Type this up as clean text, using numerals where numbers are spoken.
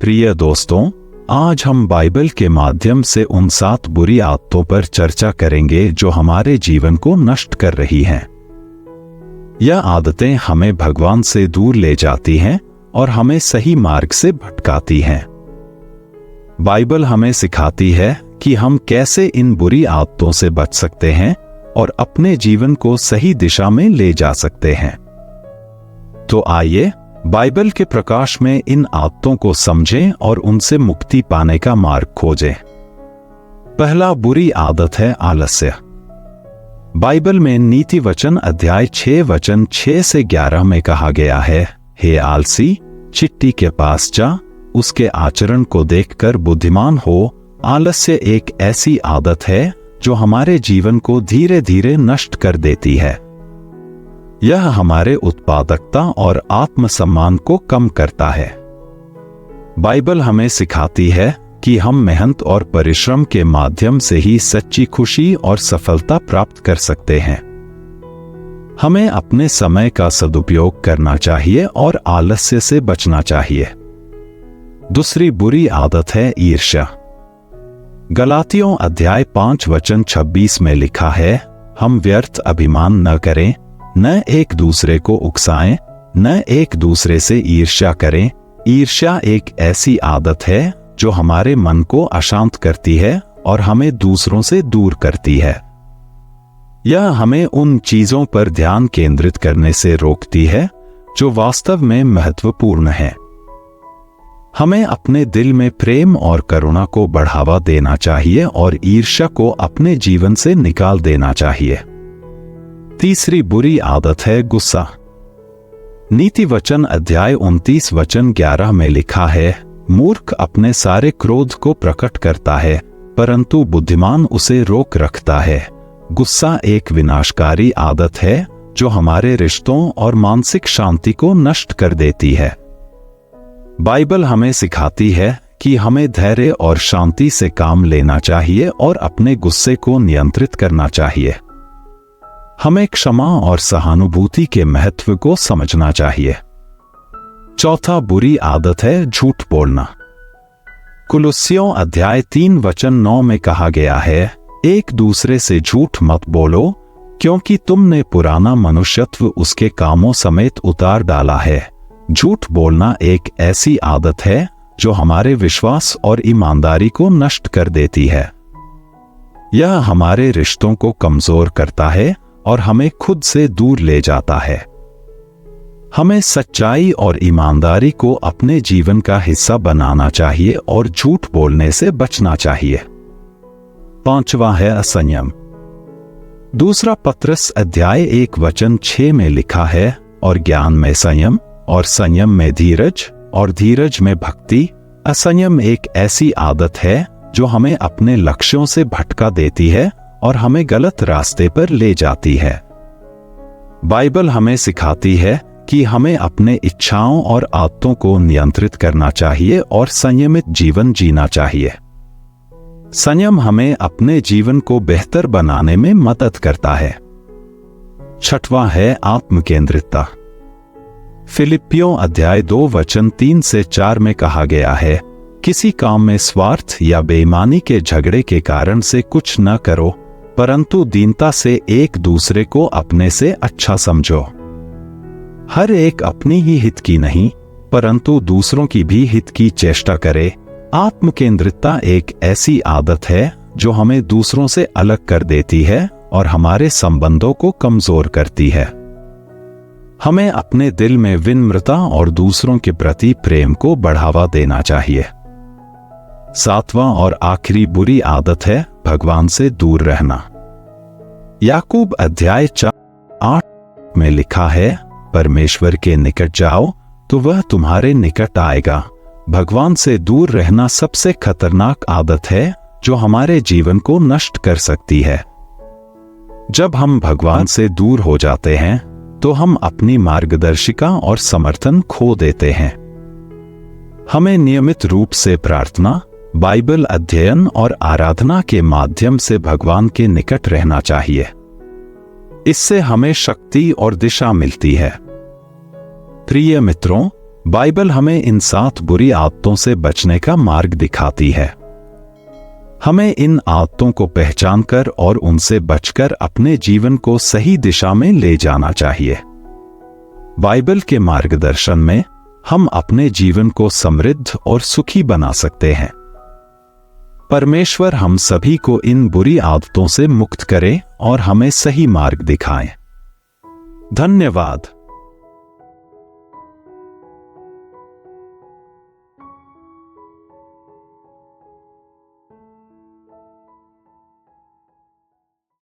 प्रिय दोस्तों, आज हम बाइबल के माध्यम से उन 7 बुरी आदतों पर चर्चा करेंगे जो हमारे जीवन को नष्ट कर रही हैं। यह आदतें हमें भगवान से दूर ले जाती हैं और हमें सही मार्ग से भटकाती हैं। बाइबल हमें सिखाती है कि हम कैसे इन बुरी आदतों से बच सकते हैं और अपने जीवन को सही दिशा में ले जा सकते हैं। तो आइए बाइबल के प्रकाश में इन आदतों को समझें और उनसे मुक्ति पाने का मार्ग खोजें। पहला बुरी आदत है आलस्य। बाइबल में नीति वचन अध्याय 6 वचन 6 से 11 में कहा गया है, हे आलसी, चिट्टी के पास जा, उसके आचरण को देखकर बुद्धिमान हो। आलस्य एक ऐसी आदत है जो हमारे जीवन को धीरे धीरे नष्ट कर देती है। यह हमारे उत्पादकता और आत्मसम्मान को कम करता है। बाइबल हमें सिखाती है कि हम मेहनत और परिश्रम के माध्यम से ही सच्ची खुशी और सफलता प्राप्त कर सकते हैं। हमें अपने समय का सदुपयोग करना चाहिए और आलस्य से बचना चाहिए। दूसरी बुरी आदत है ईर्ष्या। गलातियों अध्याय 5 वचन 26 में लिखा है, हम व्यर्थ अभिमान न करें, न एक दूसरे को उकसाएं, न एक दूसरे से ईर्ष्या करें। ईर्ष्या एक ऐसी आदत है जो हमारे मन को अशांत करती है और हमें दूसरों से दूर करती है। यह हमें उन चीजों पर ध्यान केंद्रित करने से रोकती है जो वास्तव में महत्वपूर्ण है। हमें अपने दिल में प्रेम और करुणा को बढ़ावा देना चाहिए और ईर्ष्या को अपने जीवन से निकाल देना चाहिए। तीसरी बुरी आदत है गुस्सा। नीति वचन अध्याय 29 वचन 11 में लिखा है, मूर्ख अपने सारे क्रोध को प्रकट करता है, परंतु बुद्धिमान उसे रोक रखता है। गुस्सा एक विनाशकारी आदत है जो हमारे रिश्तों और मानसिक शांति को नष्ट कर देती है। बाइबल हमें सिखाती है कि हमें धैर्य और शांति से काम लेना चाहिए और अपने गुस्से को नियंत्रित करना चाहिए। हमें क्षमा और सहानुभूति के महत्व को समझना चाहिए। चौथा बुरी आदत है झूठ बोलना। कुलुस्सियों अध्याय 3 वचन 9 में कहा गया है, एक दूसरे से झूठ मत बोलो, क्योंकि तुमने पुराना मनुष्यत्व उसके कामों समेत उतार डाला है। झूठ बोलना एक ऐसी आदत है जो हमारे विश्वास और ईमानदारी को नष्ट कर देती है। यह हमारे रिश्तों को कमजोर करता है और हमें खुद से दूर ले जाता है। हमें सच्चाई और ईमानदारी को अपने जीवन का हिस्सा बनाना चाहिए और झूठ बोलने से बचना चाहिए। पांचवा है असंयम। दूसरा पत्रस अध्याय 1 वचन 6 में लिखा है, और ज्ञान में संयम, और संयम में धीरज, और धीरज में भक्ति। असंयम एक ऐसी आदत है जो हमें अपने लक्ष्यों से भटका देती है और हमें गलत रास्ते पर ले जाती है। बाइबल हमें सिखाती है कि हमें अपने इच्छाओं और आदतों को नियंत्रित करना चाहिए और संयमित जीवन जीना चाहिए। संयम हमें अपने जीवन को बेहतर बनाने में मदद करता है। छठवां है आत्मकेंद्रितता। फिलिपियों अध्याय 2 वचन 3 से 4 में कहा गया है, किसी काम में स्वार्थ या बेईमानी के झगड़े के कारण से कुछ न करो, परंतु दीनता से एक दूसरे को अपने से अच्छा समझो। हर एक अपनी ही हित की नहीं, परंतु दूसरों की भी हित की चेष्टा करे। आत्मकेंद्रितता एक ऐसी आदत है जो हमें दूसरों से अलग कर देती है और हमारे संबंधों को कमजोर करती है। हमें अपने दिल में विनम्रता और दूसरों के प्रति प्रेम को बढ़ावा देना चाहिए। सातवां और आखिरी बुरी आदत है भगवान से दूर रहना। याकूब अध्याय 4:8 में लिखा है, परमेश्वर के निकट जाओ तो वह तुम्हारे निकट आएगा। भगवान से दूर रहना सबसे खतरनाक आदत है जो हमारे जीवन को नष्ट कर सकती है। जब हम भगवान से दूर हो जाते हैं तो हम अपनी मार्गदर्शिका और समर्थन खो देते हैं। हमें नियमित रूप से प्रार्थना, बाइबल अध्ययन और आराधना के माध्यम से भगवान के निकट रहना चाहिए। इससे हमें शक्ति और दिशा मिलती है। प्रिय मित्रों, बाइबल हमें इन 7 बुरी आदतों से बचने का मार्ग दिखाती है। हमें इन आदतों को पहचानकर और उनसे बचकर अपने जीवन को सही दिशा में ले जाना चाहिए। बाइबल के मार्गदर्शन में हम अपने जीवन को समृद्ध और सुखी बना सकते हैं। परमेश्वर हम सभी को इन बुरी आदतों से मुक्त करे और हमें सही मार्ग दिखाएं। धन्यवाद।